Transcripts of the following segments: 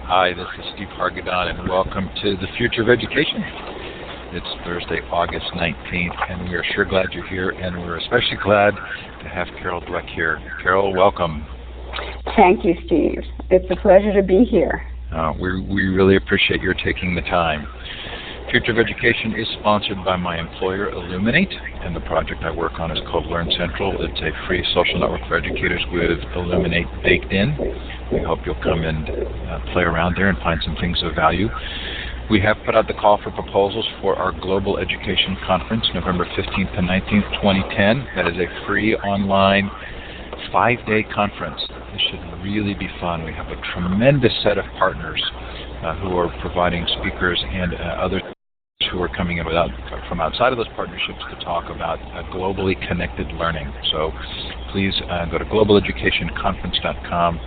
Hi, this is Steve Hargadon, and welcome to the Future of Education. It's Thursday, August 19th, and we are sure glad you're here, and we're especially glad to have Carol Dweck here. Carol, welcome. Thank you, Steve. It's a pleasure to be here. We really appreciate your taking the time. Future of Education is sponsored by my employer, Illuminate, and the project I work on is called Learn Central. It's a free social network for educators with Illuminate baked in. We hope you'll come and play around there and find some things of value. We have put out the call for proposals for our Global Education Conference, November 15th to 19th, 2010. That is a free online 5-day conference. This should really be fun. We have a tremendous set of partners who are providing speakers and others who are coming in from outside of those partnerships to talk about globally connected learning. So please go to globaleducationconference.com,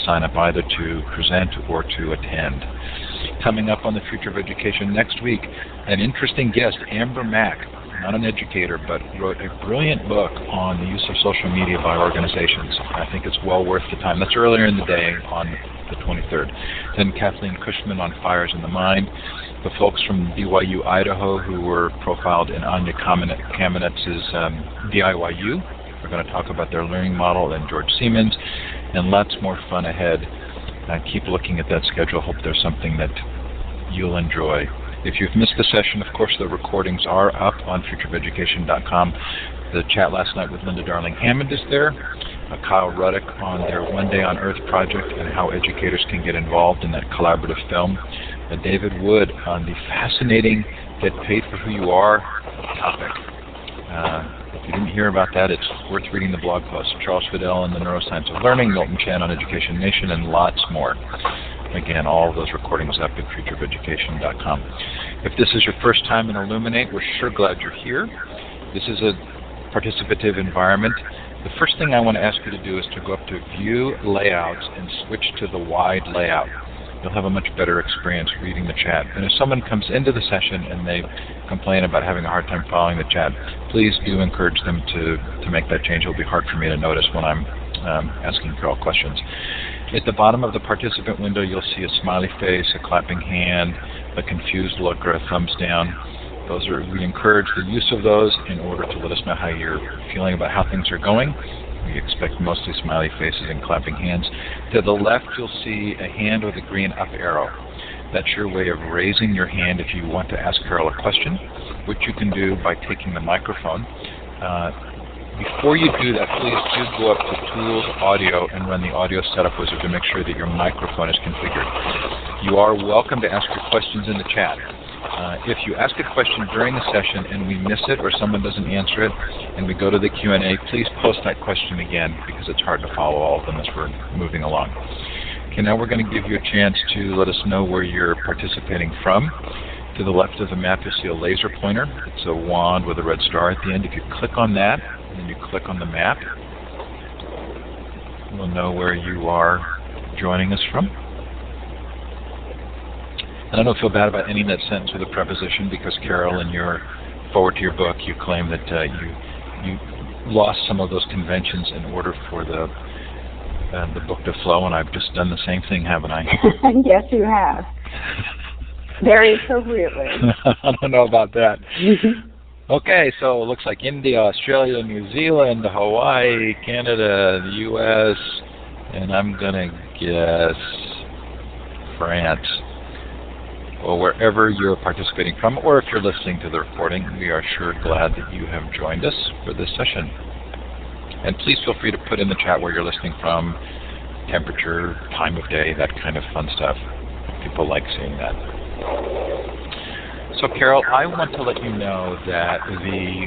sign up either to present or to attend. Coming up on the Future of Education next week, an interesting guest, Amber Mack, not an educator, but wrote a brilliant book on the use of social media by organizations. I think it's well worth the time. That's earlier in the day on the 23rd. Then Kathleen Cushman on Fires in the Mind. The folks from BYU Idaho who were profiled in Anya Kamenitz's DIYU. We're going to talk about their learning model, and George Siemens, and lots more fun ahead. Keep looking at that schedule. Hope there's something that you'll enjoy. If you've missed the session, of course, the recordings are up on futureofeducation.com. The chat last night with Linda Darling-Hammond is there. Kyle Ruddick on their One Day on Earth project and how educators can get involved in that collaborative film. David Wood on the fascinating Get Paid for Who You Are topic. If you didn't hear about that, it's worth reading the blog post. Charles Fidel on the Neuroscience of Learning, Milton Chan on Education Nation, and lots more. Again, all of those recordings up at futureofeducation.com. If this is your first time in Illuminate, we're sure glad you're here. This is a participative environment. The first thing I want to ask you to do is to go up to View Layouts and switch to the wide layout. You'll have a much better experience reading the chat. And if someone comes into the session and they complain about having a hard time following the chat, please do encourage them to make that change. It'll be hard for me to notice when I'm asking Carol questions. At the bottom of the participant window, you'll see a smiley face, a clapping hand, a confused look, or a thumbs down. We encourage the use of those in order to let us know how you're feeling about how things are going. We expect mostly smiley faces and clapping hands. To the left, you'll see a hand with a green up arrow. That's your way of raising your hand if you want to ask Carol a question, which you can do by taking the microphone. Before you do that, please do go up to Tools, Audio, and run the Audio Setup Wizard to make sure that your microphone is configured. You are welcome to ask your questions in the chat. If you ask a question during the session and we miss it or someone doesn't answer it and we go to the Q&A, please post that question again because it's hard to follow all of them as we're moving along. Okay, now we're going to give you a chance to let us know where you're participating from. To the left of the map, you'll see a laser pointer. It's a wand with a red star at the end. If you click on that and then you click on the map, we'll know where you are joining us from. And I don't feel bad about ending that sentence with a preposition because, Carol, in your forward to your book, you claim that you lost some of those conventions in order for the book to flow, and I've just done the same thing, haven't I? Yes, you have. Very appropriately. I don't know about that. Okay, so it looks like India, Australia, New Zealand, Hawaii, Canada, the U.S., and I'm going to guess France. Well, wherever you're participating from, or if you're listening to the recording, we are sure glad that you have joined us for this session. And please feel free to put in the chat where you're listening from, temperature, time of day, that kind of fun stuff. People like seeing that. So, Carol, I want to let you know that the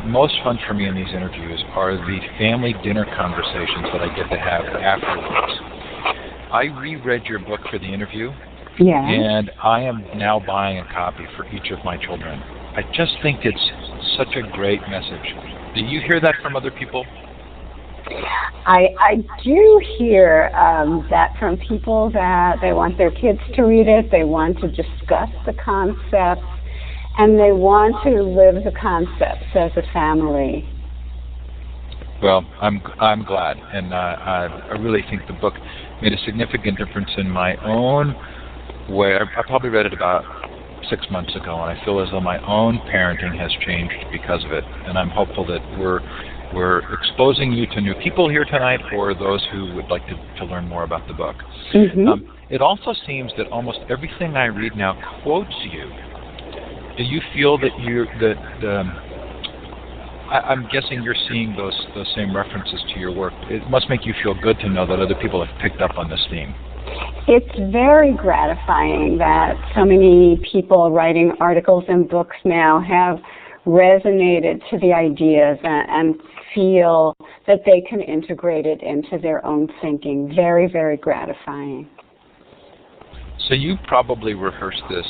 most fun for me in these interviews are the family dinner conversations that I get to have afterwards. I reread your book for the interview. Yeah. And I am now buying a copy for each of my children. I just think it's such a great message. Do you hear that from other people? I do hear that from people that they want their kids to read it, they want to discuss the concepts, and they want to live the concepts as a family. Well, I'm glad, and I really think the book made a significant difference in my own way. I probably read it about 6 months ago, and I feel as though my own parenting has changed because of it. And I'm hopeful that we're exposing you to new people here tonight, or those who would like to learn more about the book. Mm-hmm. It also seems that almost everything I read now quotes you. Do you feel that I'm guessing you're seeing those same references to your work. It must make you feel good to know that other people have picked up on this theme. It's very gratifying that so many people writing articles and books now have resonated to the ideas and feel that they can integrate it into their own thinking. Very, very gratifying. So you probably rehearse this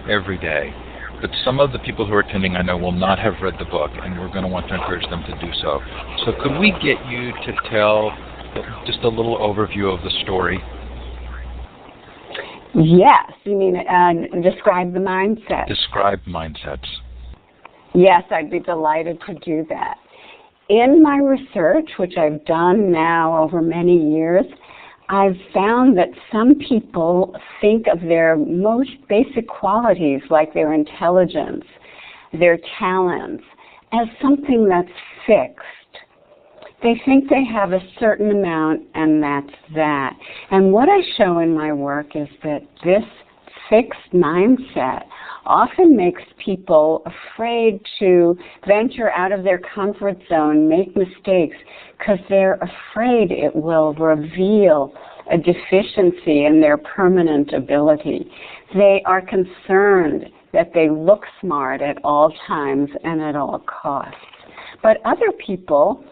every day, but some of the people who are attending, I know, will not have read the book, and we're going to want to encourage them to do so. So could we get you to tell just a little overview of the story? Yes. You mean describe the mindset? Describe mindsets. Yes, I'd be delighted to do that. In my research, which I've done now over many years, I've found that some people think of their most basic qualities, like their intelligence, their talents, as something that's fixed. They think they have a certain amount and that's that. And what I show in my work is that this fixed mindset often makes people afraid to venture out of their comfort zone, make mistakes, because they're afraid it will reveal a deficiency in their permanent ability. They are concerned that they look smart at all times and at all costs. But other people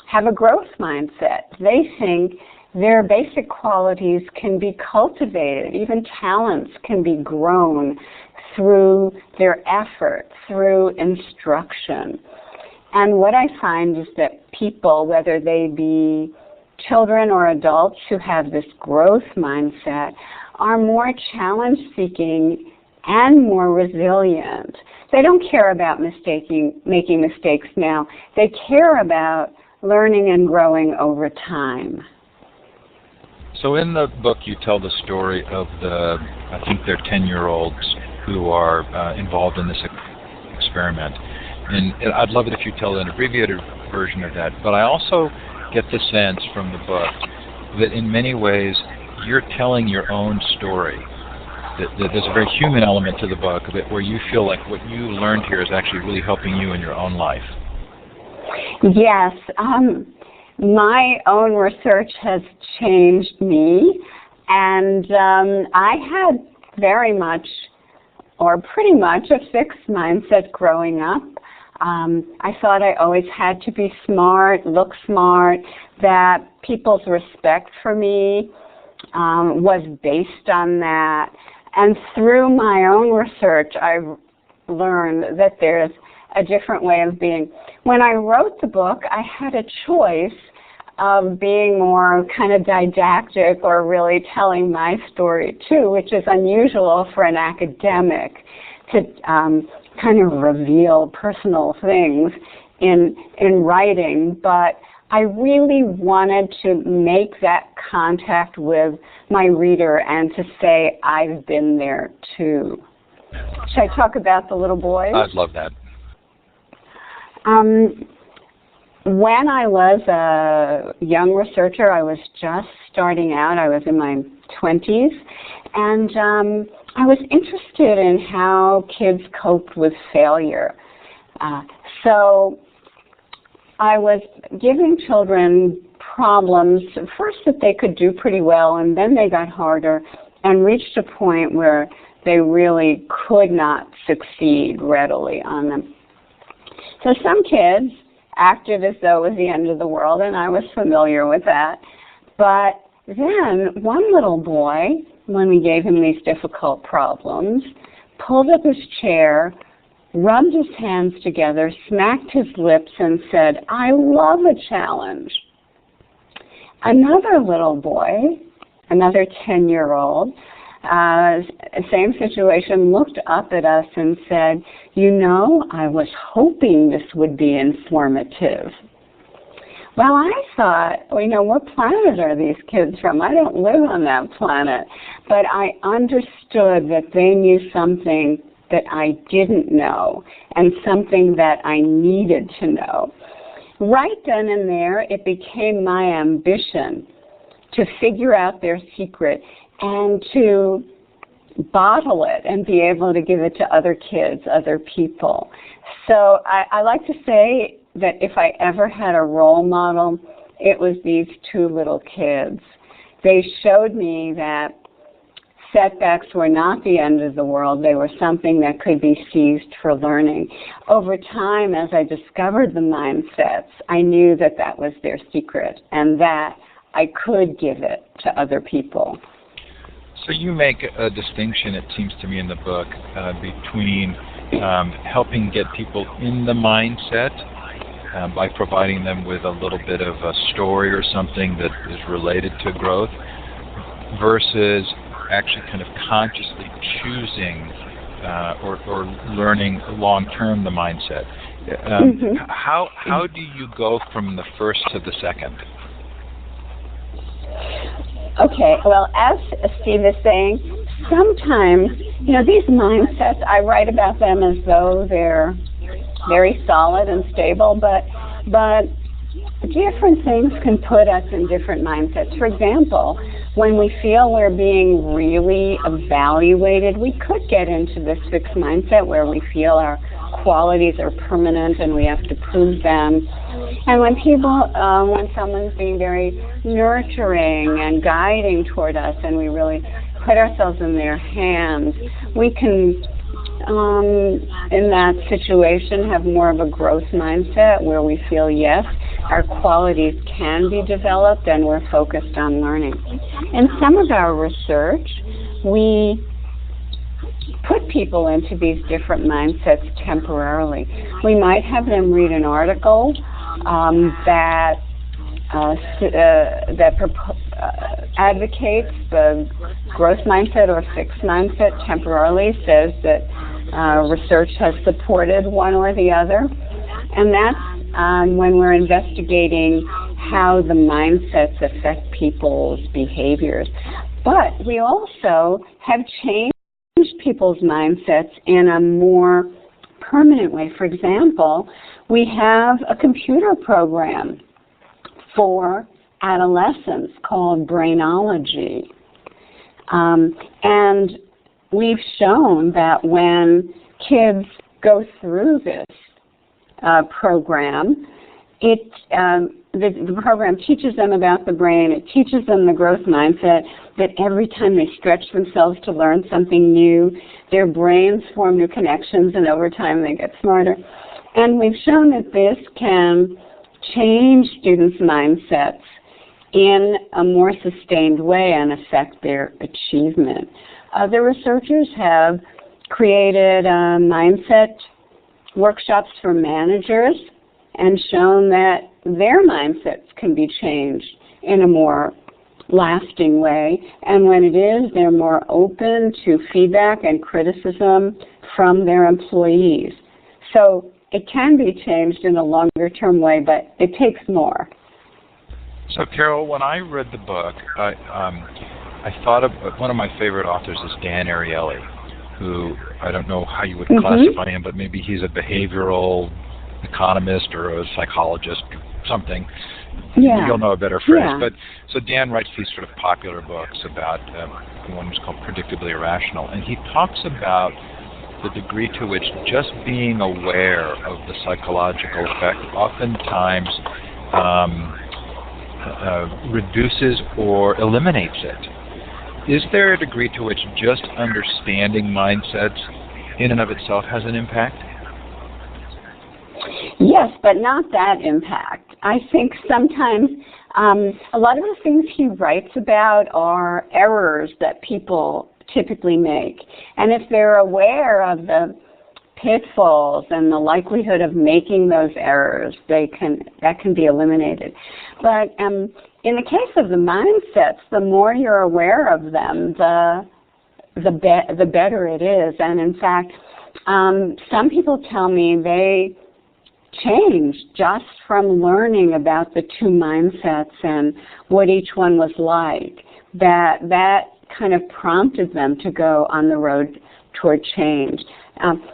have a growth mindset. They think their basic qualities can be cultivated. Even talents can be grown through their effort, through instruction. And what I find is that people, whether they be children or adults who have this growth mindset, are more challenge-seeking and more resilient. They don't care about making mistakes now. They care about learning and growing over time. So in the book, you tell the story of I think they're 10-year-olds who are involved in this experiment. And I'd love it if you tell an abbreviated version of that. But I also get the sense from the book that in many ways you're telling your own story. That there's a very human element to the book where you feel like what you learned here is actually really helping you in your own life. Yes. My own research has changed me, and I had very much, or pretty much, a fixed mindset growing up. I thought I always had to be smart, look smart, that people's respect for me was based on that. And through my own research, I've learned that there's a different way of being. When I wrote the book, I had a choice of being more kind of didactic or really telling my story too, which is unusual for an academic to kind of reveal personal things in writing. But I really wanted to make that contact with my reader and to say, I've been there too. Should I talk about the little boys? I'd love that. When I was a young researcher, I was just starting out. I was in my 20s, and I was interested in how kids coped with failure. So I was giving children problems, first that they could do pretty well, and then they got harder and reached a point where they really could not succeed readily on them. So some kids acted as though it was the end of the world, and I was familiar with that. But then one little boy, when we gave him these difficult problems, pulled up his chair, rubbed his hands together, smacked his lips, and said, I love a challenge. Another little boy, another 10-year-old, same situation, looked up at us and said, you know, I was hoping this would be informative. well, I thought, what planet are these kids from? I don't live on that planet. But I understood that they knew something that I didn't know and something that I needed to know. Right then and there, it became my ambition to figure out their secret and to bottle it and be able to give it to other kids, other people. So I like to say that if I ever had a role model, it was these two little kids. They showed me that setbacks were not the end of the world. They were something that could be seized for learning. Over time, as I discovered the mindsets, I knew that that was their secret and that I could give it to other people. So you make a distinction, it seems to me, in the book between helping get people in the mindset by providing them with a little bit of a story or something that is related to growth versus actually kind of consciously choosing or learning long-term the mindset. How do you go from the first to the second? Okay, well, as Steve is saying, sometimes, these mindsets, I write about them as though they're very solid and stable, but different things can put us in different mindsets. For example, when we feel we're being really evaluated, we could get into this fixed mindset where we feel our qualities are permanent and we have to prove them. And when someone's being very nurturing and guiding toward us and we really put ourselves in their hands, we can, in that situation, have more of a growth mindset where we feel, yes, our qualities can be developed and we're focused on learning. In some of our research, we put people into these different mindsets temporarily. We might have them read an article that advocates the growth mindset or fixed mindset temporarily, says that research has supported one or the other. And that's when we're investigating how the mindsets affect people's behaviors. But we also have changed people's mindsets in a more permanent way. For example, we have a computer program for adolescents called Brainology. And we've shown that when kids go through this program, the program teaches them about the brain. It teaches them the growth mindset, that every time they stretch themselves to learn something new, their brains form new connections, and over time they get smarter. And we've shown that this can change students' mindsets in a more sustained way and affect their achievement. Other researchers have created mindset workshops for managers and shown that their mindsets can be changed in a more lasting way. And when it is, they're more open to feedback and criticism from their employees. So it can be changed in a longer-term way, but it takes more. So, Carol, when I read the book, I thought of one of my favorite authors is Dan Ariely, who I don't know how you would classify him, but maybe he's a behavioral economist or a psychologist, something. Yeah. You'll know a better phrase. Yeah. But so Dan writes these sort of popular books about one was called Predictably Irrational, and he talks about the degree to which just being aware of the psychological effect oftentimes reduces or eliminates it. Is there a degree to which just understanding mindsets in and of itself has an impact? Yes, but not that impact. I think sometimes a lot of the things he writes about are errors that people typically make. And if they're aware of the pitfalls and the likelihood of making those errors, that can be eliminated. But in the case of the mindsets, the more you're aware of them, the better it is. And in fact, some people tell me they changed just from learning about the two mindsets and what each one was like. That kind of prompted them to go on the road toward change.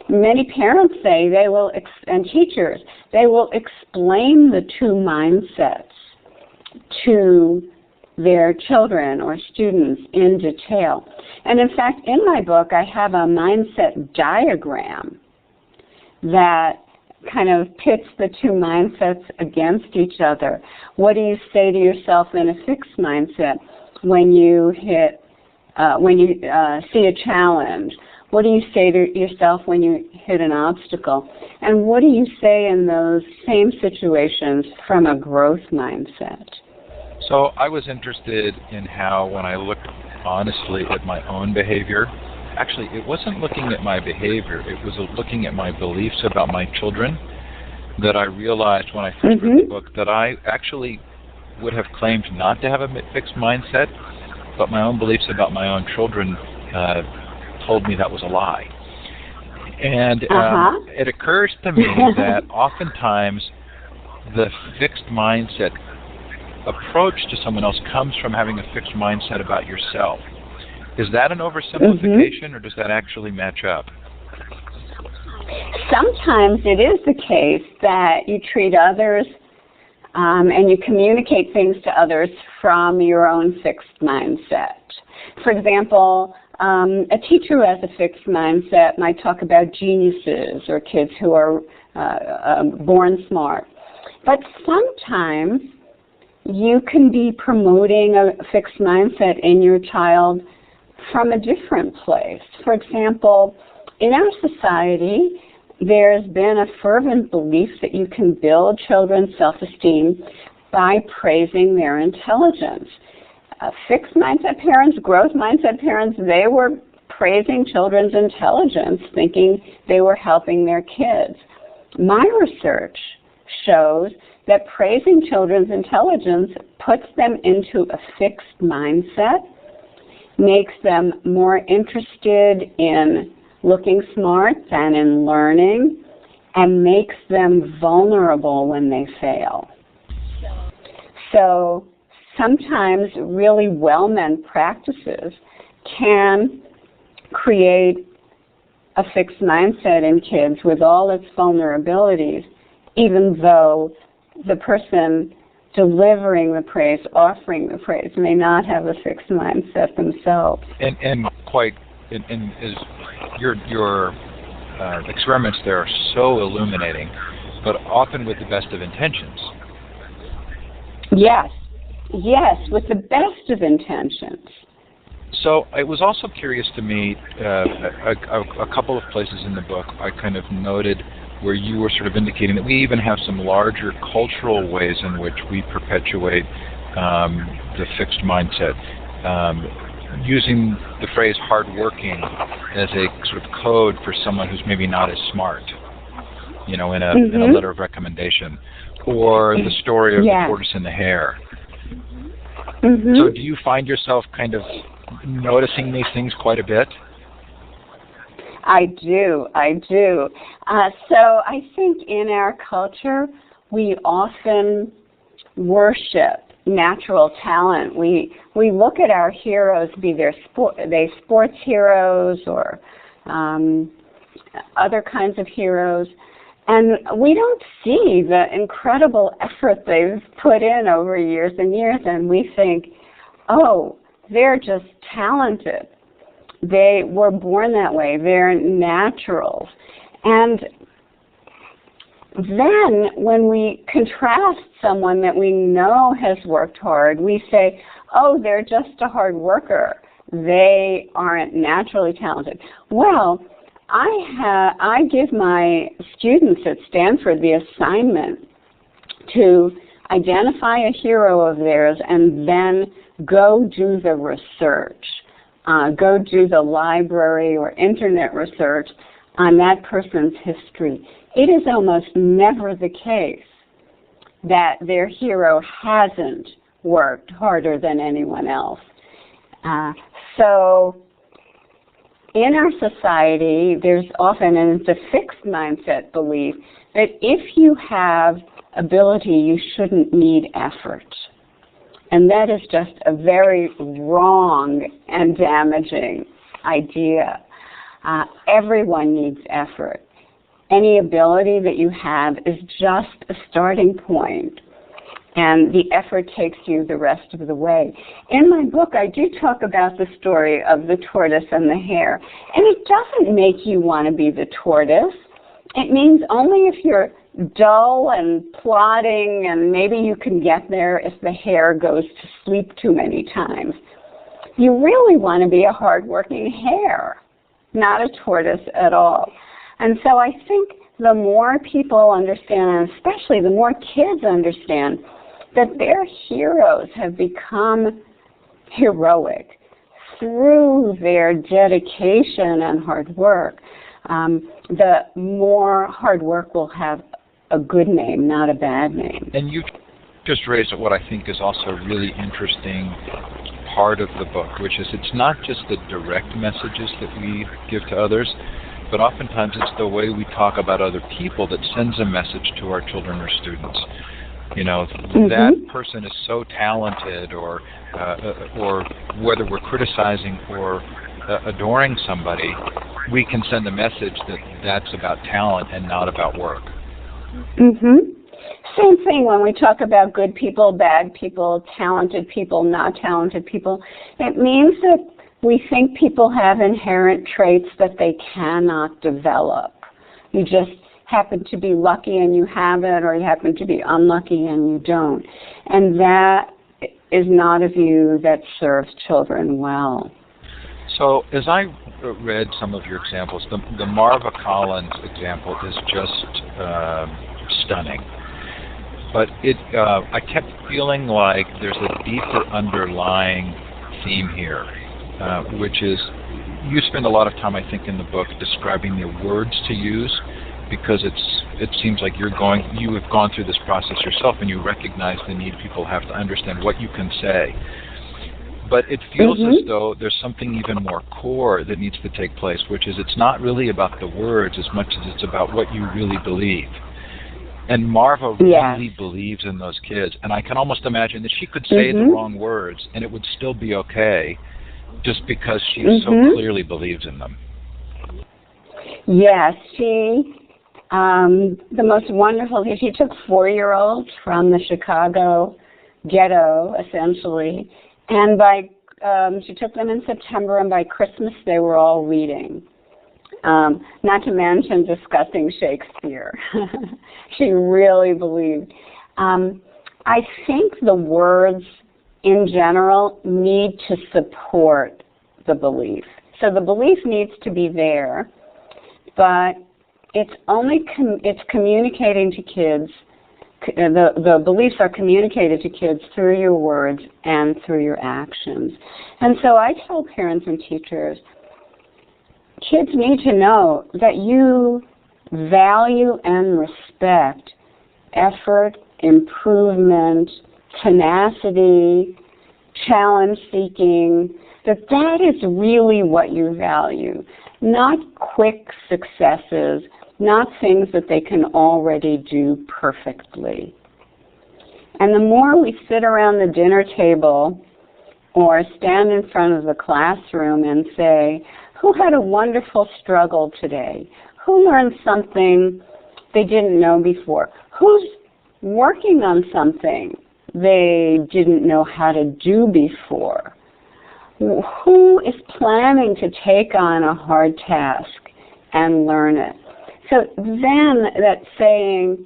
Many parents say they will, and teachers, they will explain the two mindsets to their children or students in detail. And in fact, in my book, I have a mindset diagram that kind of pits the two mindsets against each other. What do you say to yourself in a fixed mindset when you see a challenge? What do you say to yourself when you hit an obstacle? And what do you say in those same situations from a growth mindset? So I was interested in how, when I looked honestly at my own behavior, actually it wasn't looking at my behavior, it was looking at my beliefs about my children, that I realized when I first read the book that I actually would have claimed not to have a fixed mindset, but my own beliefs about my own children told me that was a lie. And it occurs to me that oftentimes the fixed mindset approach to someone else comes from having a fixed mindset about yourself. Is that an oversimplification, or does that actually match up? Sometimes it is the case that you treat others and you communicate things to others from your own fixed mindset. For example, a teacher who has a fixed mindset might talk about geniuses or kids who are born smart. But sometimes you can be promoting a fixed mindset in your child from a different place. For example, in our society, there's been a fervent belief that you can build children's self-esteem by praising their intelligence. Fixed mindset parents, growth mindset parents, they were praising children's intelligence, thinking they were helping their kids. My research shows that praising children's intelligence puts them into a fixed mindset, makes them more interested in looking smart than in learning, and makes them vulnerable when they fail. So sometimes really well-meant practices can create a fixed mindset in kids with all its vulnerabilities, even though the person delivering the praise, offering the praise, may not have a fixed mindset themselves. And is your experiments there are so illuminating, but often with the best of intentions. Yes, with the best of intentions. So it was also curious to me, a couple of places in the book I kind of noted where you were sort of indicating that we even have some larger cultural ways in which we perpetuate the fixed mindset, using the phrase hardworking as a sort of code for someone who's maybe not as smart, in a letter of recommendation, or the story of the tortoise and the hare. So do you find yourself kind of noticing these things quite a bit? I do. So I think in our culture, we often worship natural talent. We look at our heroes, be they sports heroes or other kinds of heroes, and we don't see the incredible effort they've put in over years and years, and we think, oh, they're just talented. They were born that way. They're naturals. And then when we contrast someone that we know has worked hard, we say, oh, they're just a hard worker. They aren't naturally talented. Well, I give my students at Stanford the assignment to identify a hero of theirs and then go do the research. Go do the library or internet research on that person's history. It is almost never the case that their hero hasn't worked harder than anyone else. So in our society, there's often, and it's a fixed mindset belief, that if you have ability, you shouldn't need effort. And that is just a very wrong and damaging idea. Everyone needs effort. Any ability that you have is just a starting point, and the effort takes you the rest of the way. In my book, I do talk about the story of the tortoise and the hare, and it doesn't make you want to be the tortoise. It means only if you're dull and plodding, and maybe you can get there if the hare goes to sleep too many times. You really want to be a hardworking hare, not a tortoise at all. And so I think the more people understand, and especially the more kids understand, that their heroes have become heroic through their dedication and hard work, the more hard work will have a good name, not a bad name. And you just raised what I think is also a really interesting part of the book, which is it's not just the direct messages that we give to others, but oftentimes it's the way we talk about other people that sends a message to our children or students. You know, that person is so talented, or whether we're criticizing or adoring somebody, we can send a message that that's about talent and not about work. Same thing when we talk about good people, bad people, talented people, not talented people. It means that we think people have inherent traits that they cannot develop. You just happen to be lucky and you have it, or you happen to be unlucky and you don't. And that is not a view that serves children well. So as I read some of your examples, the Marva Collins example is just stunning. But I kept feeling like there's a deeper underlying theme here, which is you spend a lot of time, I think, in the book describing the words to use, because it seems like you have gone through this process yourself and you recognize the need people have to understand what you can say. But it feels as though there's something even more core that needs to take place, which is it's not really about the words as much as it's about what you really believe. And Marva really believes in those kids. And I can almost imagine that she could say the wrong words and it would still be okay, just because she so clearly believes in them. Yes, the most wonderful, she took 4-year-olds from the Chicago ghetto, essentially, and she took them in September, and by Christmas they were all reading. Not to mention discussing Shakespeare. She really believed. I think the words in general need to support the belief. So the belief needs to be there, but it's only it's communicating to kids. The beliefs are communicated to kids through your words and through your actions. And so I tell parents and teachers, kids need to know that you value and respect effort, improvement, tenacity, challenge-seeking, that is really what you value, not quick successes, not things that they can already do perfectly. And the more we sit around the dinner table or stand in front of the classroom and say, who had a wonderful struggle today? Who learned something they didn't know before? Who's working on something they didn't know how to do before? Who is planning to take on a hard task and learn it? So then that's saying,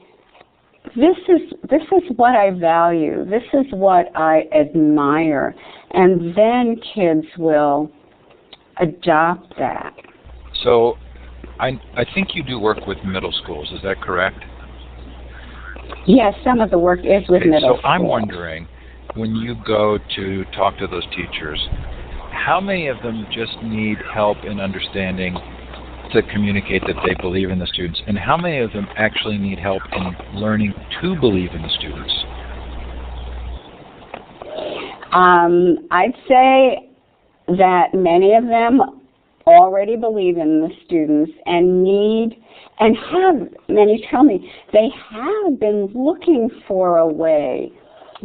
this is what I value, this is what I admire, and then kids will adopt that. So I think you do work with middle schools, is that correct? Yes, some of the work is with middle schools. So I'm wondering, when you go to talk to those teachers, how many of them just need help in understanding to communicate that they believe in the students, and how many of them actually need help in learning to believe in the students? I'd say that many of them already believe in the students and many tell me, they have been looking for a way.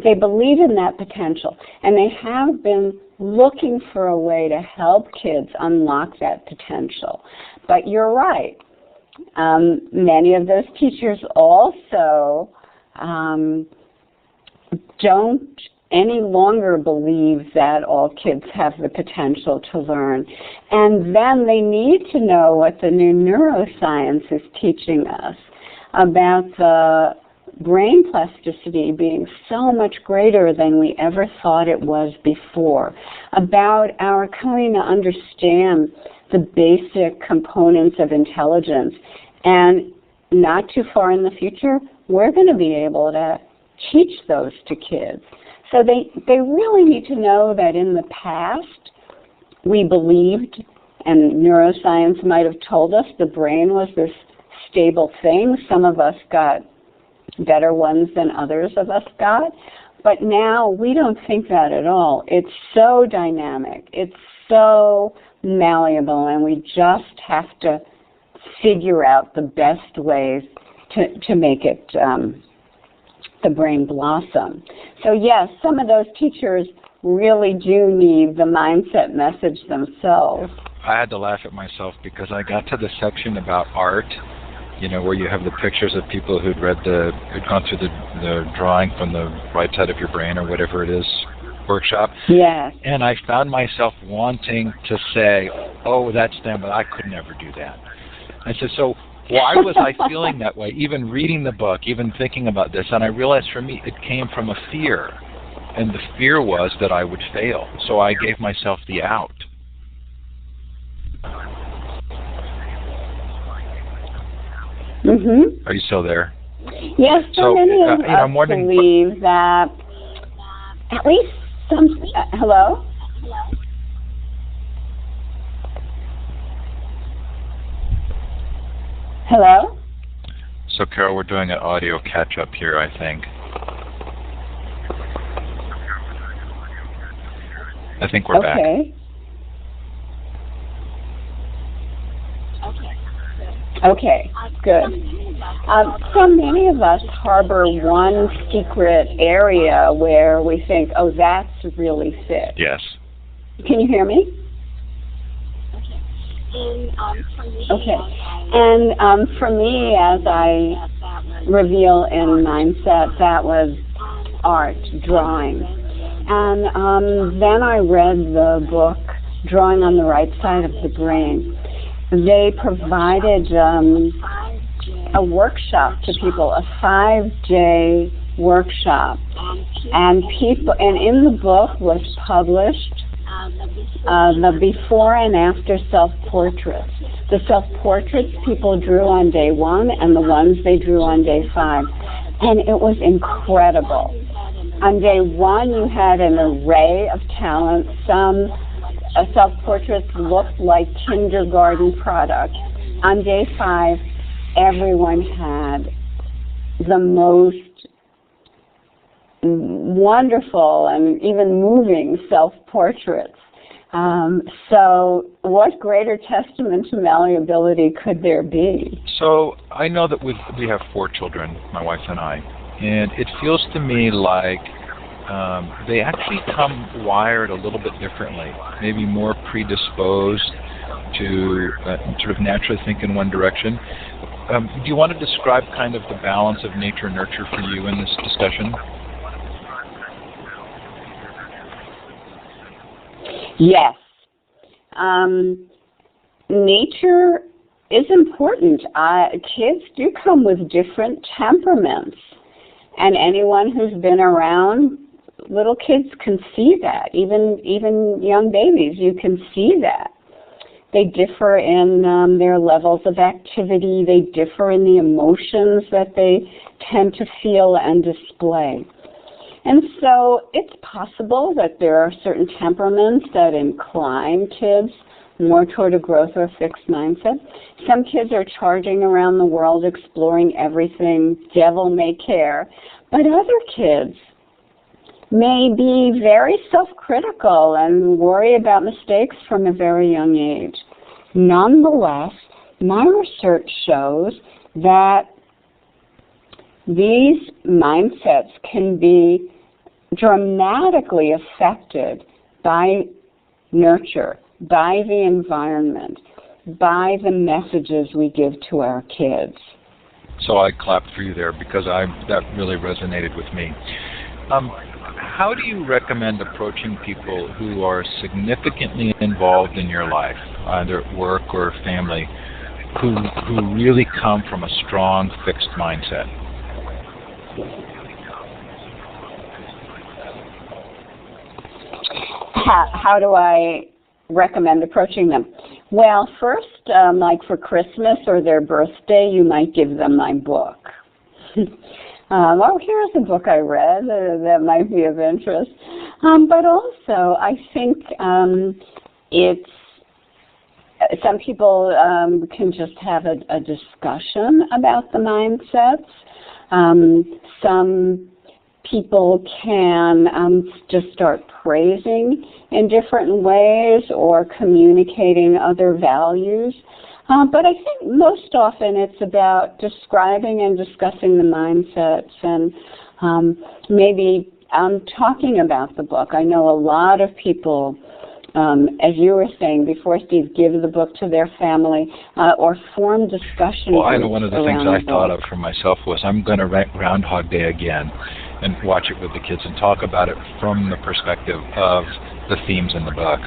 They believe in that potential, and they have been looking for a way to help kids unlock that potential. But you're right. Many of those teachers also don't any longer believe that all kids have the potential to learn. And then they need to know what the new neuroscience is teaching us about the brain plasticity being so much greater than we ever thought it was before, about our coming to understand the basic components of intelligence. And not too far in the future, we're going to be able to teach those to kids. So they really need to know that in the past, we believed, and neuroscience might have told us, the brain was this stable thing. Some of us got better ones than others of us got. But now we don't think that at all. It's so dynamic. It's so malleable, and we just have to figure out the best ways to make it the brain blossom. So yes, some of those teachers really do need the mindset message themselves. I had to laugh at myself because I got to the section about art, you know, where you have the pictures of people who'd gone through the drawing from the right side of your brain or whatever it is workshop. Yes. And I found myself wanting to say, oh, that's them, but I could never do that. I said, so why was I feeling that way, even reading the book, even thinking about this? And I realized for me it came from a fear. And the fear was that I would fail. So I gave myself the out. Mm-hmm. Are you still there? Yes, so many of us believe that at least some... hello? Hello? So, Carol, we're doing an audio catch-up here, I think. I think we're back. Okay, good. So many of us harbor one secret area where we think, oh, that's really fit. Yes. Can you hear me? Okay. And for me, as I reveal in Mindset, that was art, drawing. And then I read the book, Drawing on the Right Side of the Brain. They provided a workshop to people, a 5-day workshop. And in the book was published the before and after self-portraits. The self-portraits people drew on day 1 and the ones they drew on day 5. And it was incredible. On day 1, you had an array of talent. Some self-portraits looked like kindergarten products. On day 5, everyone had the most wonderful and even moving self-portraits. So what greater testament to malleability could there be? So I know that we have 4 children, my wife and I, and it feels to me like they actually come wired a little bit differently, maybe more predisposed to sort of naturally think in one direction. Do you want to describe kind of the balance of nature-nurture for you in this discussion? Yes. Nature is important. Kids do come with different temperaments. And anyone who's been around little kids can see that. Even young babies, you can see that. They differ in their levels of activity. They differ in the emotions that they tend to feel and display. And so it's possible that there are certain temperaments that incline kids more toward a growth or a fixed mindset. Some kids are charging around the world, exploring everything, devil may care. But other kids may be very self-critical and worry about mistakes from a very young age. Nonetheless, my research shows that these mindsets can be dramatically affected by nurture, by the environment, by the messages we give to our kids. So I clapped for you there because that really resonated with me. How do you recommend approaching people who are significantly involved in your life, either at work or family, who really come from a strong fixed mindset? How do I recommend approaching them? Well, first, like for Christmas or their birthday, you might give them my book. Oh, here's a book I read that might be of interest. But also, I think it's some people can just have a discussion about the mindsets. Some people can just start praising in different ways or communicating other values. But I think most often it's about describing and discussing the mindsets and maybe talking about the book. I know a lot of people, as you were saying before, Steve, give the book to their family or form discussion Well, I know groups one of the things around I the thought book. of for myself was I'm going to write Groundhog Day again and watch it with the kids and talk about it from the perspective of the themes in the book.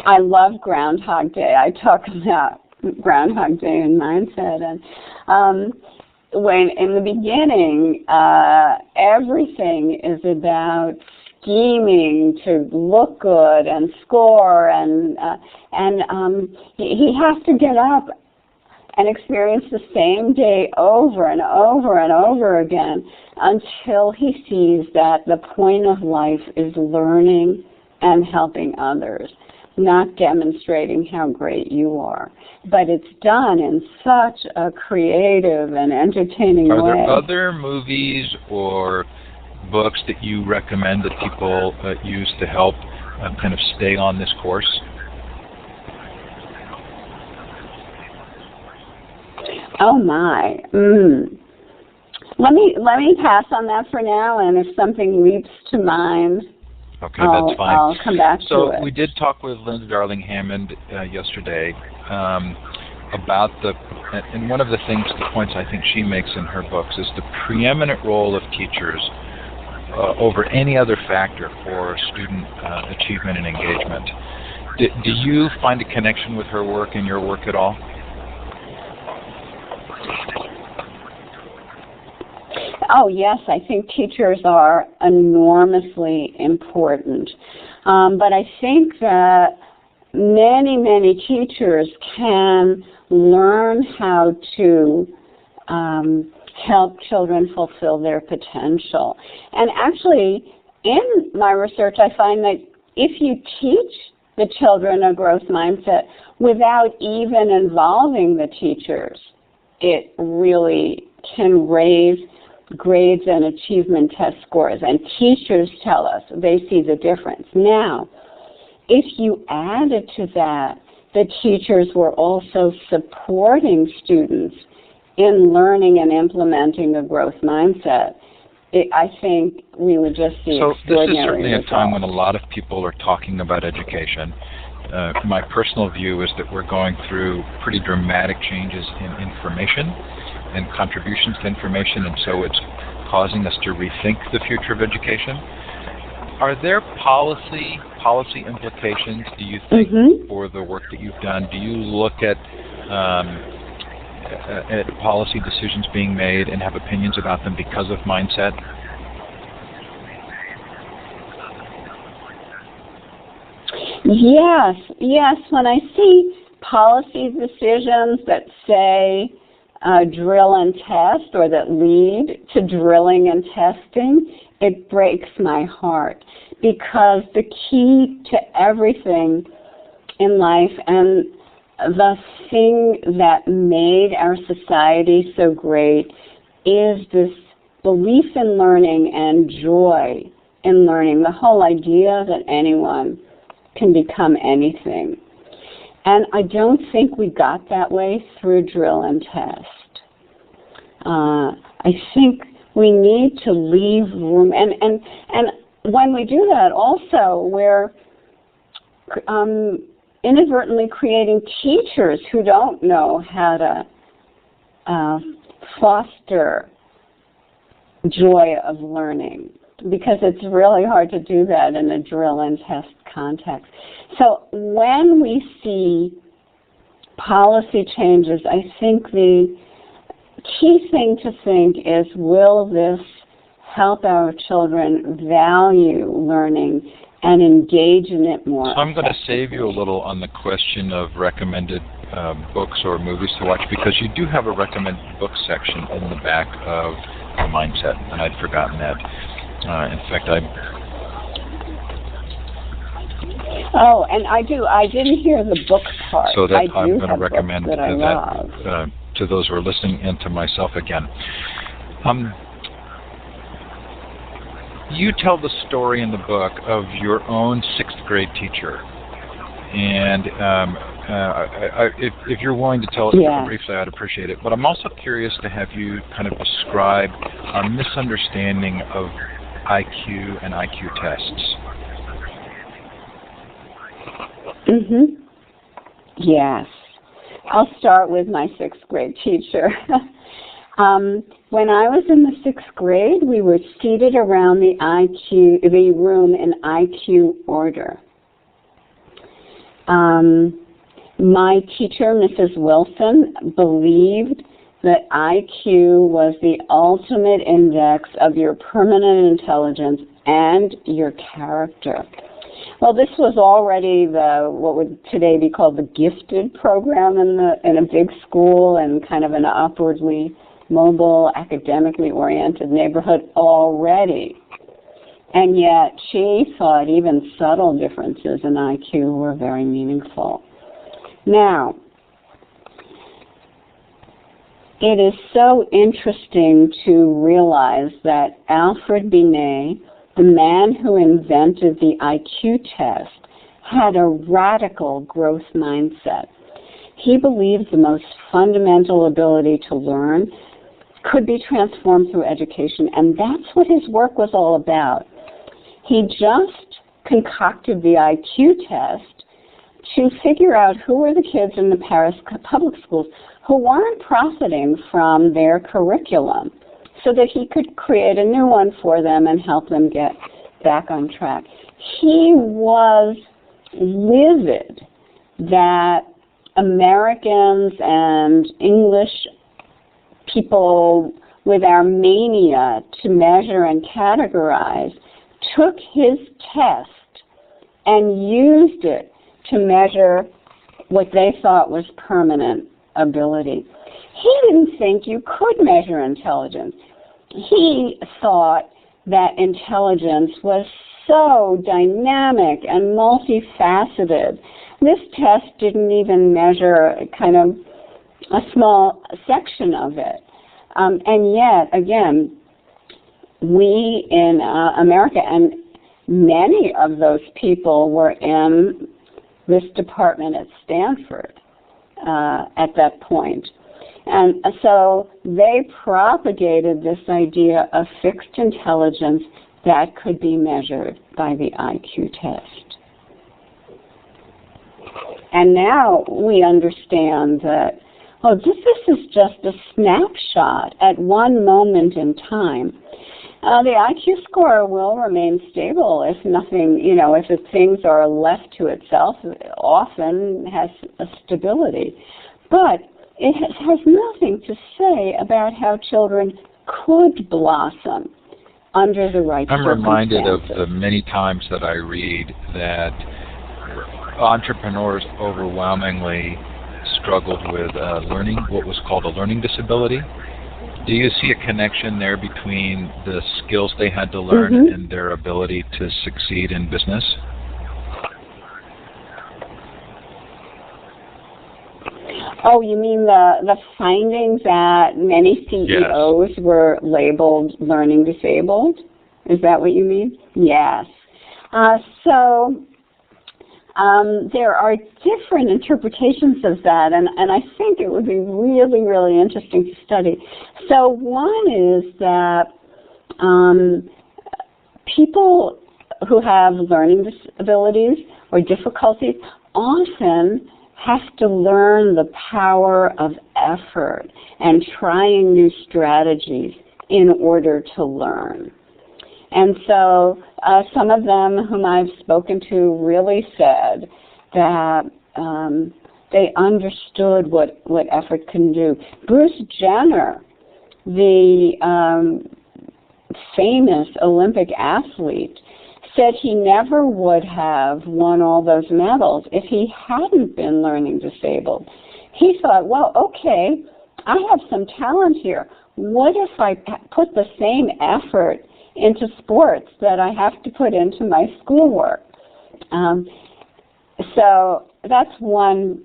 I love Groundhog Day. I talk about Groundhog Day and mindset. And when in the beginning, everything is about scheming to look good and score, and he has to get up and experience the same day over and over and over again until he sees that the point of life is learning and helping others, not demonstrating how great you are. But it's done in such a creative and entertaining way. Are there other movies or books that you recommend that people use to help kind of stay on this course? Oh my. Let me pass on that for now, and if something leaps to mind, okay, that's fine. I'll come back to it. So we did talk with Linda Darling-Hammond yesterday about and one of the points I think she makes in her books is the preeminent role of teachers over any other factor for student achievement and engagement. Do you find a connection with her work and your work at all? Oh, yes, I think teachers are enormously important. But I think that many teachers can learn how to help children fulfill their potential. And actually, in my research, I find that if you teach the children a growth mindset without even involving the teachers, it really can raise grades and achievement test scores. And teachers tell us they see the difference. Now, if you added to that, the teachers were also supporting students in learning and implementing a growth mindset, I think we would just see extraordinary results. So this is certainly a time when a lot of people are talking about education. My personal view is that we're going through pretty dramatic changes in information and contributions to information, and so it's causing us to rethink the future of education. Are there policy implications, do you think, for the work that you've done? Do you look at policy decisions being made and have opinions about them because of mindset? Yes. When I see policy decisions that say drill and test, or that lead to drilling and testing, it breaks my heart, because the key to everything in life and the thing that made our society so great is this belief in learning and joy in learning, the whole idea that anyone can become anything. And I don't think we got that way through drill and test. I think we need to leave room, and when we do that also, we're inadvertently creating teachers who don't know how to foster joy of learning, because it's really hard to do that in a drill and test context. So when we see policy changes, I think the key thing to think is, will this help our children value learning and engage in it more? So I'm going to save you a little on the question of recommended books or movies to watch, because you do have a recommended book section in the back of the Mindset, and I'd forgotten that. In fact, Oh, and I didn't hear the book part. So that I'm going to recommend that to those who are listening and to myself again. You tell the story in the book of your own 6th grade teacher. And if you're willing to tell it briefly, I'd appreciate it. But I'm also curious to have you kind of describe our misunderstanding of IQ and IQ tests. Yes. I'll start with my 6th grade teacher. When I was in the 6th grade, we were seated around the room in IQ order. My teacher, Mrs. Wilson, believed that IQ was the ultimate index of your permanent intelligence and your character. Well, this was already what would today be called the gifted program in a big school and kind of an upwardly mobile, academically oriented neighborhood already. And yet she thought even subtle differences in IQ were very meaningful. Now, it is so interesting to realize that Alfred Binet, the man who invented the IQ test, had a radical growth mindset. He believed the most fundamental ability to learn could be transformed through education, and that's what his work was all about. He just concocted the IQ test to figure out who were the kids in the Paris public schools who weren't profiting from their curriculum, so that he could create a new one for them and help them get back on track. He was livid that Americans and English people with our mania to measure and categorize took his test and used it to measure what they thought was permanent ability. He didn't think you could measure intelligence. He thought that intelligence was so dynamic and multifaceted. This test didn't even measure kind of a small section of it. And yet, again, we in America, and many of those people were in this department at Stanford at that point. And so they propagated this idea of fixed intelligence that could be measured by the IQ test. And now we understand that, oh, this is just a snapshot at one moment in time. The IQ score will remain stable if nothing, if things are left to itself, it often has a stability. But it has nothing to say about how children could blossom under the right circumstances. I'm reminded of the many times that I read that entrepreneurs overwhelmingly struggled with learning, what was called a learning disability. Do you see a connection there between the skills they had to learn and their ability to succeed in business? Oh, you mean the findings that many CEOs were labeled learning disabled? Is that what you mean? Yes. So there are different interpretations of that, and I think it would be really, really interesting to study. So one is that people who have learning disabilities or difficulties often have to learn the power of effort and trying new strategies in order to learn. And so some of them whom I've spoken to really said that they understood what effort can do. Bruce Jenner, the famous Olympic athlete, said he never would have won all those medals if he hadn't been learning disabled. He thought, well, okay, I have some talent here. What if I put the same effort into sports that I have to put into my schoolwork? So that's one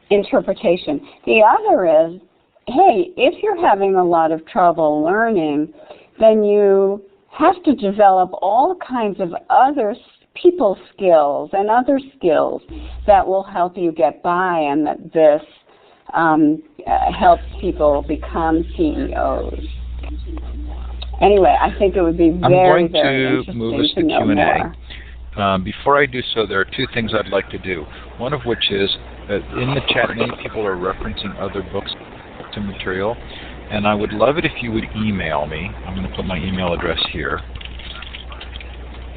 interpretation. The other is, hey, if you're having a lot of trouble learning, then you have to develop all kinds of other people skills and other skills that will help you get by, and that this helps people become CEOs. Anyway, I think it would be very, very interesting to move us to Q&A. Before I do so, there are two things I'd like to do. One of which is that in the chat, many people are referencing other books to material, and I would love it if you would email me. I'm going to put my email address here,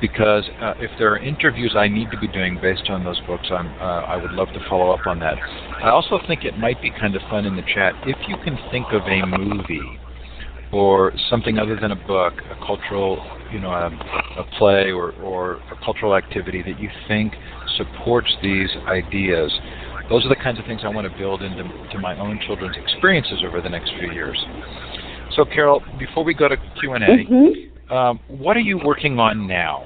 because if there are interviews I need to be doing based on those books, I would love to follow up on that. I also think it might be kind of fun in the chat if you can think of a movie or something other than a book, a cultural, a play or a cultural activity that you think supports these ideas. Those are the kinds of things I want to build into my own children's experiences over the next few years. So, Carol, before we go to Q&A, what are you working on now?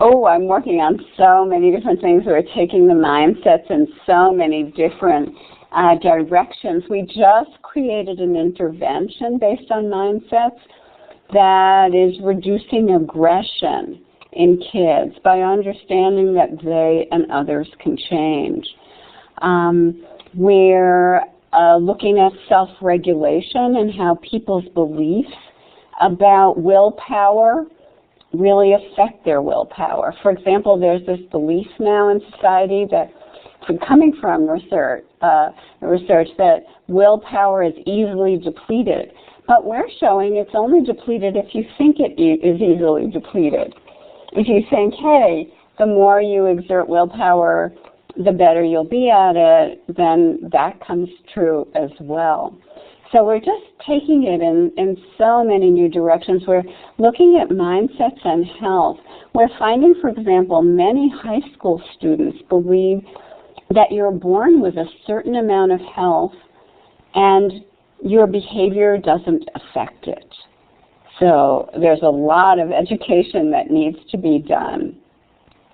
Oh, I'm working on so many different things. We're taking the mindsets in so many different directions. We just created an intervention based on mindsets that is reducing aggression in kids by understanding that they and others can change. We're looking at self-regulation and how people's beliefs about willpower really affect their willpower. For example, there's this belief now in society that, coming from research that willpower is easily depleted. But we're showing it's only depleted if you think it is easily depleted. If you think, hey, the more you exert willpower, the better you'll be at it, then that comes true as well. So we're just taking it in so many new directions. We're looking at mindsets and health. We're finding, for example, many high school students believe that you're born with a certain amount of health and your behavior doesn't affect it. So there's a lot of education that needs to be done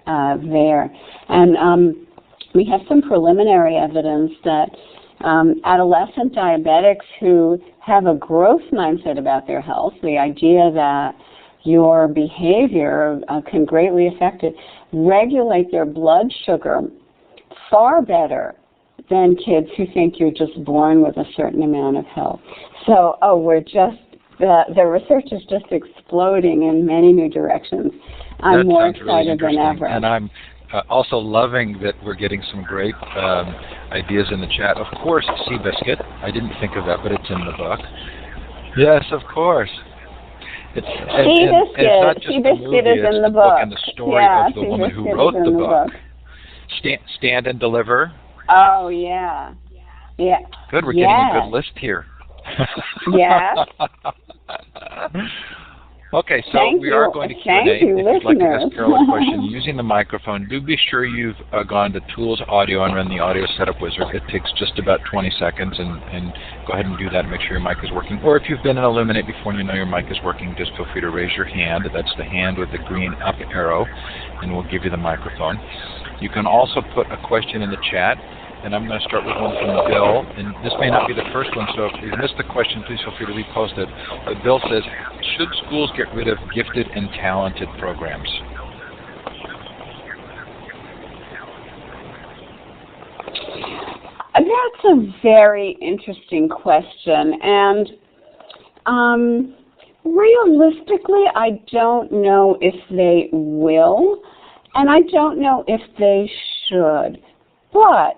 there. And we have some preliminary evidence that adolescent diabetics who have a growth mindset about their health, the idea that your behavior can greatly affect it, regulate their blood sugar far better than kids who think you're just born with a certain amount of health. So, the research is just exploding in many new directions. I'm more excited than ever. And I'm also loving that we're getting some great ideas in the chat. Of course, Seabiscuit. I didn't think of that, but it's in the book. Yes, of course. It's not just the movie, it's the book and the story of the woman who wrote the book. Stand and Deliver. Oh, yeah. Yeah. Good, we're getting a good list here. Yeah. Okay, so we are going to Q&A. If you'd like to ask Carol a question using the microphone, do be sure you've gone to Tools Audio and run the Audio Setup Wizard. It takes just about 20 seconds, and go ahead and do that and make sure your mic is working. Or if you've been in Illuminate before and you know your mic is working, just feel free to raise your hand. That's the hand with the green up arrow, and we'll give you the microphone. You can also put a question in the chat. and I'm going to start with one from Bill. And this may not be the first one, so if you missed the question, please feel free to repost it. But Bill says, should schools get rid of gifted and talented programs? That's a very interesting question, and realistically, I don't know if they will, and I don't know if they should. But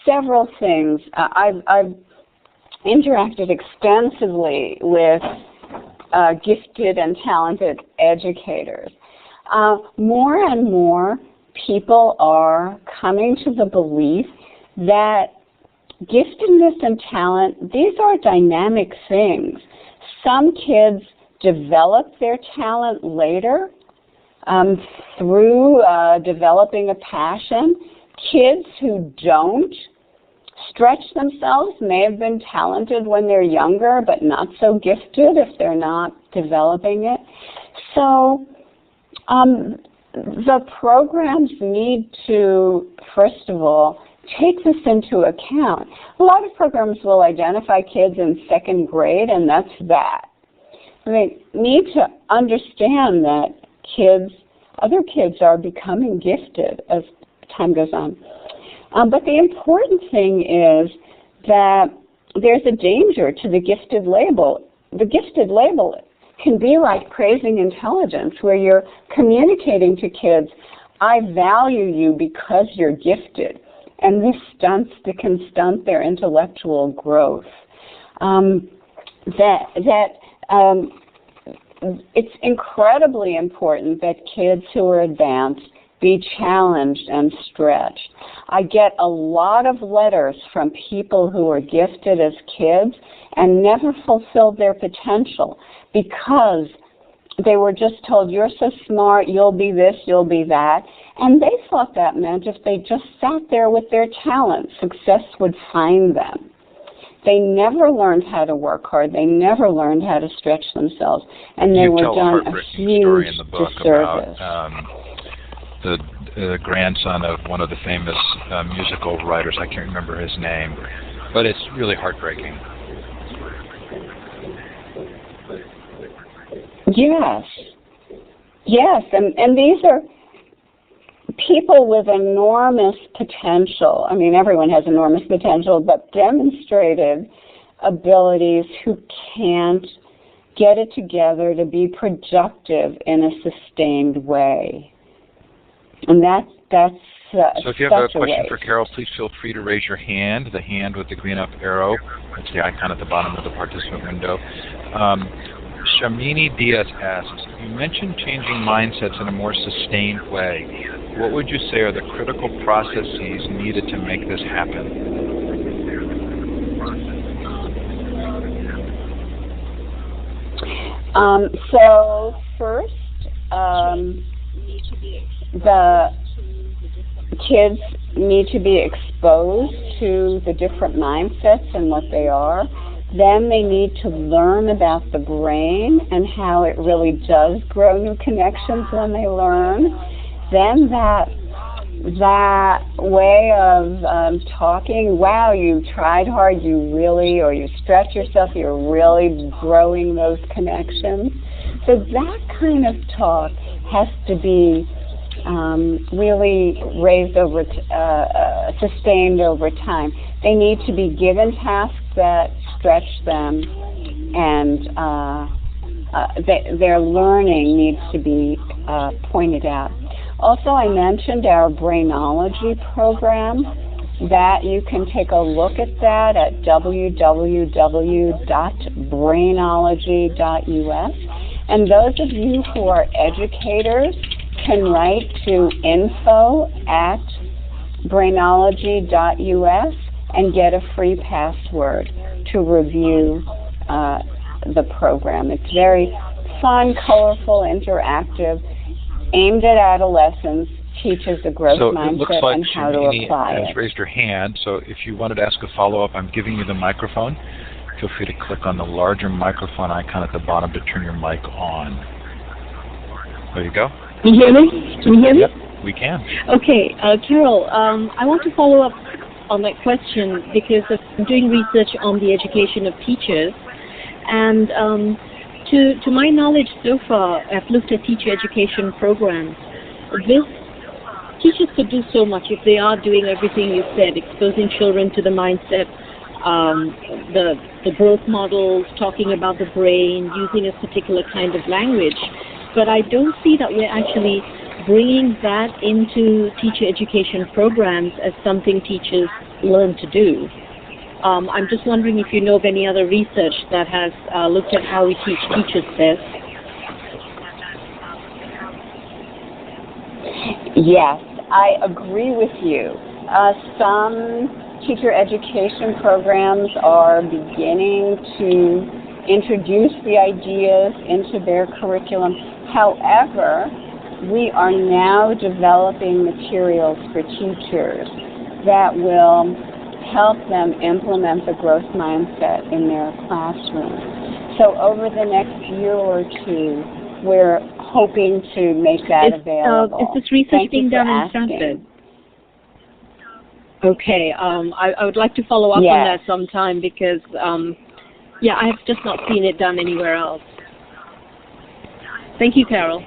several things. I've interacted extensively with gifted and talented educators. More and more people are coming to the belief that giftedness and talent, these are dynamic things. Some kids develop their talent later through developing a passion. Kids who don't stretch themselves may have been talented when they're younger, but not so gifted if they're not developing it. So the programs need to, first of all, take this into account. A lot of programs will identify kids in second grade, and that's that. They need to understand that other kids are becoming gifted as time goes on. But the important thing is that there's a danger to the gifted label. The gifted label can be like praising intelligence, where you're communicating to kids, I value you because you're gifted. And this can stunt their intellectual growth. It's incredibly important that kids who are advanced be challenged and stretched. I get a lot of letters from people who are gifted as kids and never fulfilled their potential because they were just told, you're so smart, you'll be this, you'll be that. And they thought that meant if they just sat there with their talent, success would find them. They never learned how to work hard. They never learned how to stretch themselves. And they were done a huge in the book disservice. About the grandson of one of the famous musical writers. I can't remember his name, but it's really heartbreaking. Yes, and these are people with enormous potential. I mean, everyone has enormous potential, but demonstrated abilities who can't get it together to be productive in a sustained way. And that's so if you have a question for Carol, please feel free to raise your hand, the hand with the green up arrow. That's the icon at the bottom of the participant window. Shamini Diaz asks, you mentioned changing mindsets in a more sustained way. What would you say are the critical processes needed to make this happen? So first, the kids need to be exposed to the different mindsets and what they are. Then they need to learn about the brain and how it really does grow new connections when they learn. Then that way of talking, wow, you tried hard, you really, or you stretch yourself, you're really growing those connections. So that kind of talk has to be really raised sustained over time. They need to be given tasks that stretch them, and their learning needs to be pointed out. Also, I mentioned our Brainology program. That you can take a look at that at www.brainology.us. And those of you who are educators can write to info@brainology.us and get a free password to review the program. It's very fun, colorful, interactive, aimed at adolescents, teaches a growth mindset and how to apply it. Has raised her hand, so if you wanted to ask a follow-up, I'm giving you the microphone. Feel free to click on the larger microphone icon at the bottom to turn your mic on. There you go. Can you hear me? Can you hear me? Yep. we can. Okay, Carol, I want to follow up on that question because I'm doing research on the education of teachers, and to my knowledge so far, I've looked at teacher education programs. Teachers could do so much if they are doing everything you said, exposing children to the mindset, the growth models, talking about the brain, using a particular kind of language. But I don't see that we're actually bringing that into teacher education programs as something teachers learn to do. I'm just wondering if you know of any other research that has looked at how we teach teachers best. Yes, I agree with you. Some teacher education programs are beginning to introduce the ideas into their curriculum. However, we are now developing materials for teachers that will help them implement the growth mindset in their classroom. So over the next year or two, we're hoping to make that available. Is this research being done in Stanford? Okay, I would like to follow up on that sometime because, I have just not seen it done anywhere else. Thank you, Carol.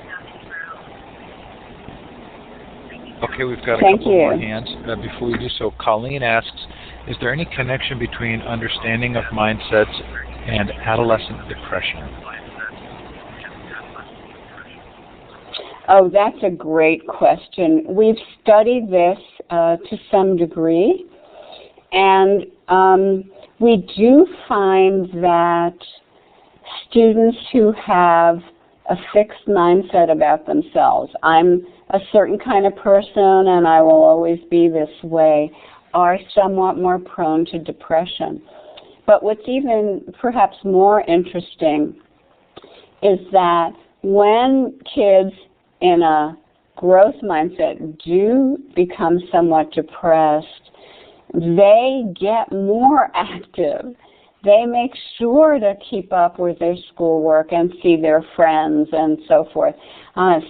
Okay, we've got a couple more hands. Before we do so, Colleen asks, is there any connection between understanding of mindsets and adolescent depression? Oh, that's a great question. We've studied this to some degree, and we do find that students who have a fixed mindset about themselves, I'm a certain kind of person and I will always be this way, are somewhat more prone to depression. But what's even perhaps more interesting is that when kids in a growth mindset do become somewhat depressed, they get more active. They make sure to keep up with their schoolwork and see their friends and so forth.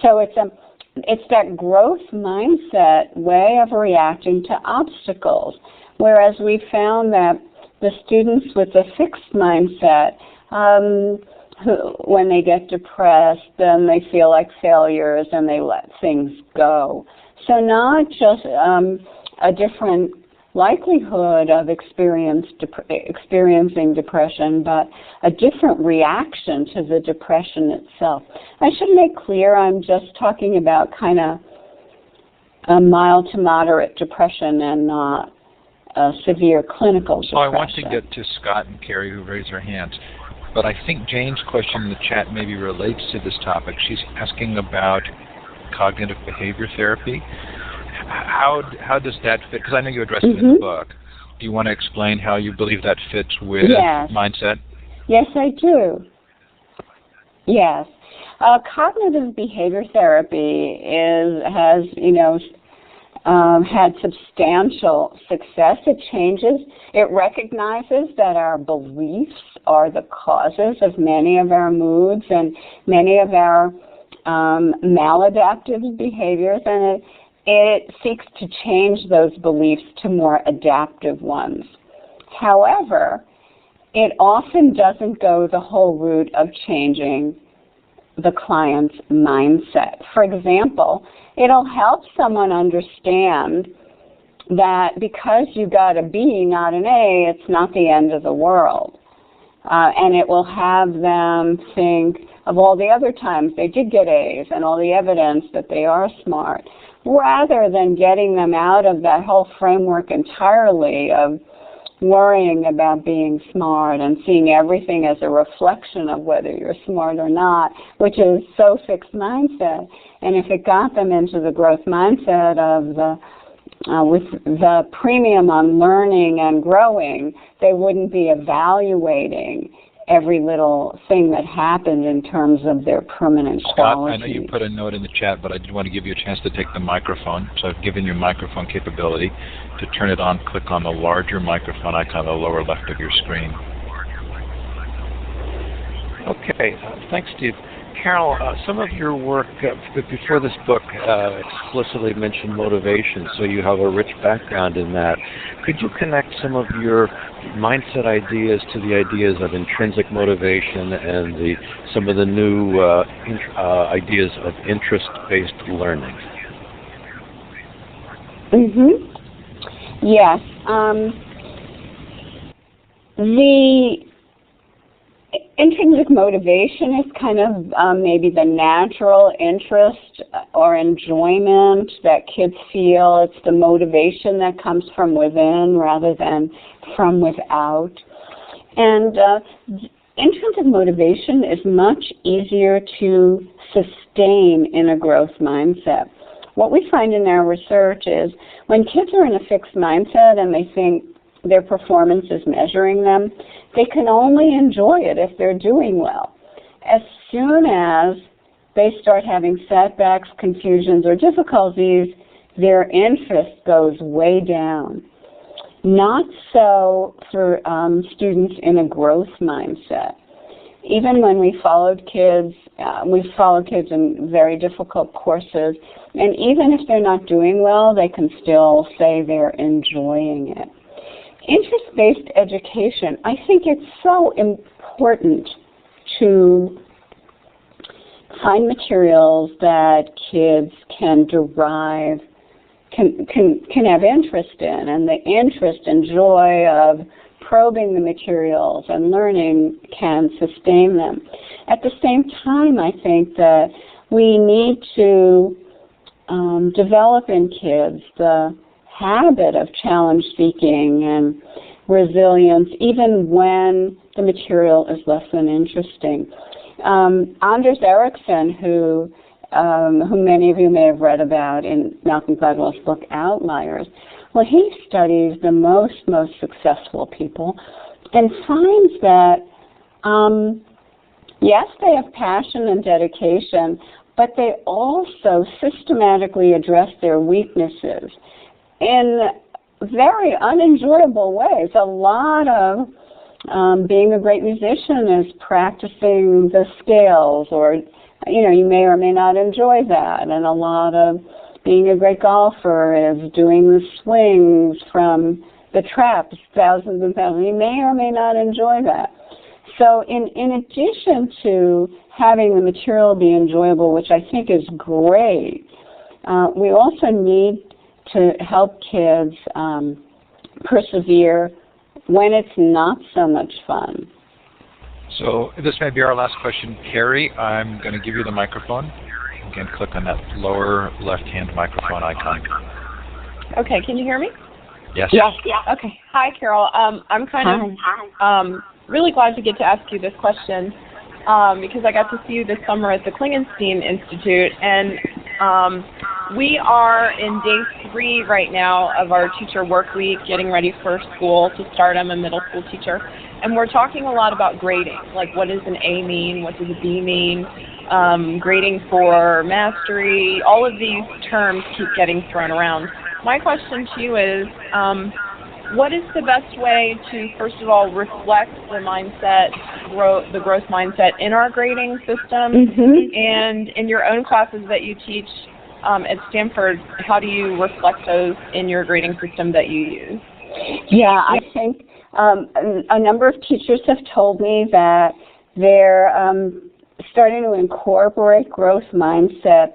So it's that growth mindset way of reacting to obstacles, whereas we found that the students with a fixed mindset, when they get depressed, then they feel like failures and they let things go. So not just a different likelihood of experiencing depression, but a different reaction to the depression itself. I should make clear I'm just talking about kind of a mild to moderate depression and not severe clinical depression. So I want to get to Scott and Carrie who raised their hands, but I think Jane's question in the chat maybe relates to this topic. She's asking about cognitive behavior therapy. How does that fit? Because I know you addressed it in the book. Do you want to explain how you believe that fits with mindset? Yes, I do. Yes. Cognitive behavior therapy has had substantial success. It recognizes that our beliefs are the causes of many of our moods and many of our maladaptive behaviors, and it seeks to change those beliefs to more adaptive ones. However, it often doesn't go the whole route of changing the client's mindset. For example, it'll help someone understand that because you got a B, not an A, it's not the end of the world. And it will have them think of all the other times they did get A's and all the evidence that they are smart, rather than getting them out of that whole framework entirely of worrying about being smart and seeing everything as a reflection of whether you're smart or not, which is so fixed mindset. And if it got them into the growth mindset of with the premium on learning and growing, they wouldn't be evaluating every little thing that happened in terms of their permanent qualities. Scott, I know you put a note in the chat, but I did want to give you a chance to take the microphone. So I've given you microphone capability. To turn it on, click on the larger microphone icon on the lower left of your screen. Okay, thanks, Steve. Carol, some of your work before this book explicitly mentioned motivation, so you have a rich background in that. Could you connect some of your mindset ideas to the ideas of intrinsic motivation and some of the new ideas of interest-based learning? Yes. The intrinsic motivation is kind of maybe the natural interest or enjoyment that kids feel. It's the motivation that comes from within rather than from without. And intrinsic motivation is much easier to sustain in a growth mindset. What we find in our research is when kids are in a fixed mindset and they think their performance is measuring them, they can only enjoy it if they're doing well. As soon as they start having setbacks, confusions, or difficulties, their interest goes way down. Not so for students in a growth mindset. Even when we followed kids in very difficult courses, and even if they're not doing well, they can still say they're enjoying it. Interest-based education, I think it's so important to find materials that kids can derive, can have interest in, and the interest and joy of probing the materials and learning can sustain them. At the same time, I think that we need to develop in kids the habit of challenge seeking and resilience, even when the material is less than interesting. Anders Ericsson, who many of you may have read about in Malcolm Gladwell's book Outliers, well, he studies the most successful people and finds that, yes, they have passion and dedication, but they also systematically address their weaknesses in very unenjoyable ways. A lot of being a great musician is practicing the scales, or you may or may not enjoy that. And a lot of being a great golfer is doing the swings from the traps, thousands and thousands. You may or may not enjoy that. So in addition to having the material be enjoyable, which I think is great, we also need to help kids persevere when it's not so much fun. So this may be our last question. Carrie, I'm going to give you the microphone. Again, click on that lower left-hand microphone icon. Okay, can you hear me? Yes. Yeah. Okay. Hi, Carol. I'm kind of really glad to get to ask you this question because I got to see you this summer at the Klingenstein Institute, and we are in day 3 right now of our teacher work week, getting ready for school to start. I'm a middle school teacher, and we're talking a lot about grading, like what does an A mean, what does a B mean, grading for mastery. All of these terms keep getting thrown around. My question to you is, what is the best way to, first of all, reflect the mindset, the growth mindset in our grading system? And in your own classes that you teach at Stanford, how do you reflect those in your grading system that you use? Yeah, I think a number of teachers have told me that they're starting to incorporate growth mindset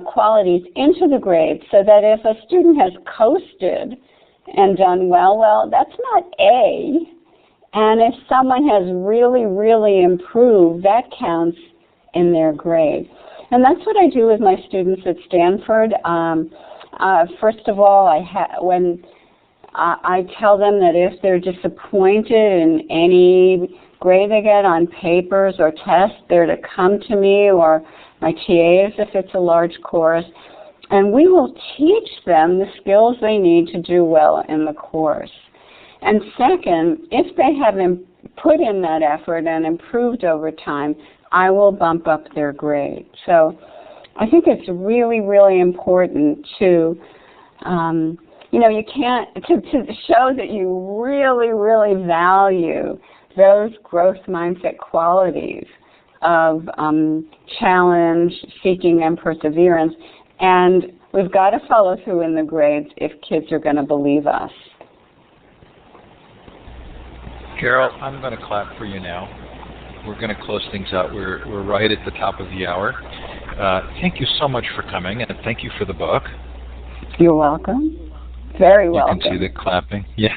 qualities into the grade, so that if a student has coasted and done well, that's not A. And if someone has really, really improved, that counts in their grade. And that's what I do with my students at Stanford. First of all, when I tell them that if they're disappointed in any grade they get on papers or tests, they're to come to me or my TAs if it's a large course, and we will teach them the skills they need to do well in the course. And second, if they have put in that effort and improved over time, I will bump up their grade. So I think it's really, really important to, you can't, to show that you really, really value those growth mindset qualities. of challenge, seeking, and perseverance. And we've got to follow through in the grades if kids are going to believe us. Carol, I'm going to clap for you now. We're going to close things out. We're right at the top of the hour. Thank you so much for coming, and thank you for the book. You're welcome. Very welcome. You can see the clapping. Yes.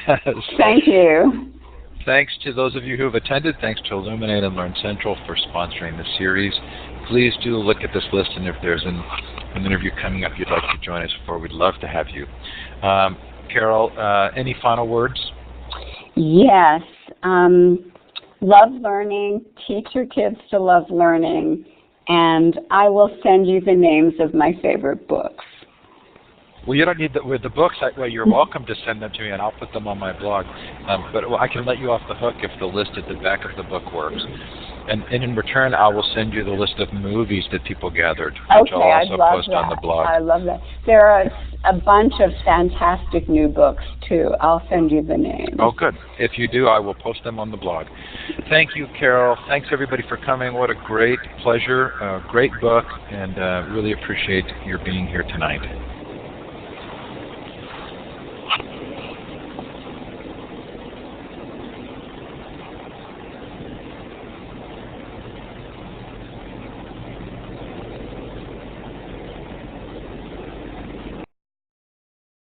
Thank you. Thanks to those of you who have attended. Thanks to Illuminate and Learn Central for sponsoring this series. Please do look at this list, and if there's an interview coming up you'd like to join us for, we'd love to have you. Carol, any final words? Yes. Love learning. Teach your kids to love learning. And I will send you the names of my favorite books. Well, you don't need with the books. Well, you're welcome to send them to me, and I'll put them on my blog. But I can let you off the hook if the list at the back of the book works. And in return, I will send you the list of movies that people gathered, which I'll also post on the blog. I love that. There are a bunch of fantastic new books, too. I'll send you the names. Oh, good. If you do, I will post them on the blog. Thank you, Carol. Thanks, everybody, for coming. What a great pleasure, great book, and really appreciate your being here tonight.